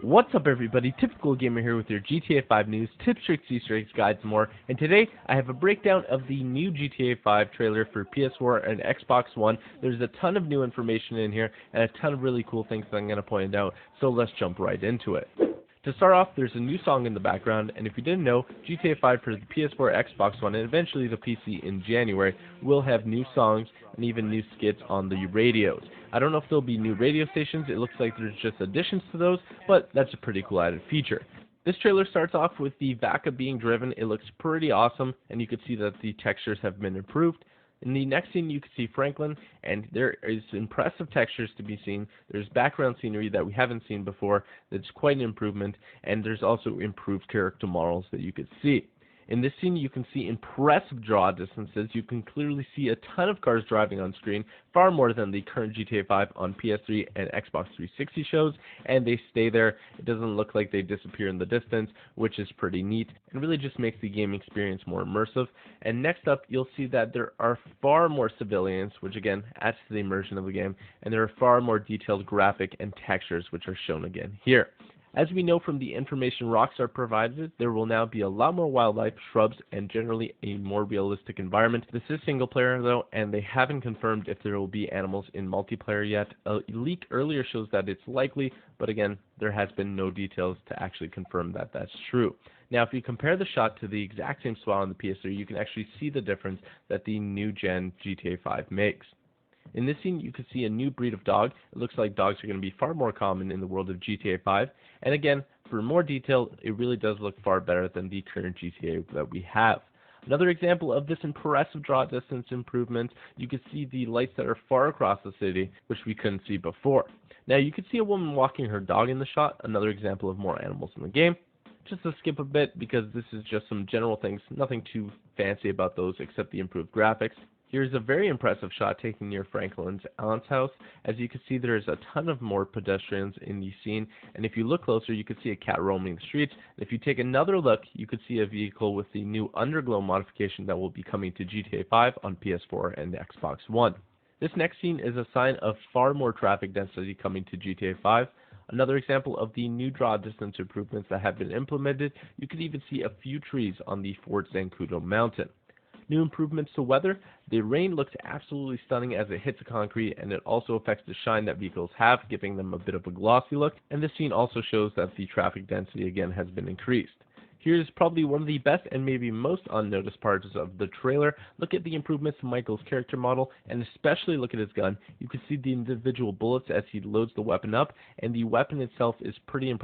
What's up, everybody? Typical Gamer here with your GTA 5 news, tips, tricks, Easter eggs, guides, and more. And today I have a breakdown of the new GTA 5 trailer for PS4 and Xbox One. There's a ton of new information in here and a ton of really cool things that I'm going to point out, so let's jump right into it. To start off, there's a new song in the background, and if you didn't know, GTA 5 for the PS4, Xbox One, and eventually the PC in January will have new songs and even new skits on the radios. I don't know if there'll be new radio stations. It looks like there's just additions to those, but that's a pretty cool added feature. This trailer starts off with the Vaca being driven. It looks pretty awesome, and you can see that the textures have been improved. In the next scene, you can see Franklin, and there is impressive textures to be seen. There's background scenery that we haven't seen before that's quite an improvement, and there's also improved character models that you could see. In this scene, you can see impressive draw distances. You can clearly see a ton of cars driving on screen, far more than the current GTA 5 on PS3 and Xbox 360 shows, and they stay there. It doesn't look like they disappear in the distance, which is pretty neat, and really just makes the game experience more immersive. And next up, you'll see that there are far more civilians, which again adds to the immersion of the game, and there are far more detailed graphic and textures, which are shown again here. As we know from the information Rockstar provided, there will now be a lot more wildlife, shrubs, and generally a more realistic environment. This is single player though, and they haven't confirmed if there will be animals in multiplayer yet. A leak earlier shows that it's likely, but again, there has been no details to actually confirm that that's true. Now, if you compare the shot to the exact same spot on the PS3, you can actually see the difference that the new gen GTA 5 makes. In this scene, you can see a new breed of dog. It looks like dogs are going to be far more common in the world of GTA 5. And again, for more detail, it really does look far better than the current GTA that we have. Another example of this impressive draw distance improvement, you can see the lights that are far across the city, which we couldn't see before. Now, you can see a woman walking her dog in the shot, another example of more animals in the game. Just to skip a bit, because this is just some general things, nothing too fancy about those except the improved graphics. Here's a very impressive shot taken near Franklin's aunt's house. As you can see, there's a ton of more pedestrians in the scene, and if you look closer, you can see a cat roaming the streets. And if you take another look, you could see a vehicle with the new Underglow modification that will be coming to GTA 5 on PS4 and Xbox One. This next scene is a sign of far more traffic density coming to GTA 5. Another example of the new draw distance improvements that have been implemented, you can even see a few trees on the Fort Zancudo mountain. New improvements to weather. The rain looks absolutely stunning as it hits the concrete, and it also affects the shine that vehicles have, giving them a bit of a glossy look. And this scene also shows that the traffic density again has been increased. Here's probably one of the best and maybe most unnoticed parts of the trailer. Look at the improvements to Michael's character model, and especially look at his gun. You can see the individual bullets as he loads the weapon up, and the weapon itself is pretty impressive.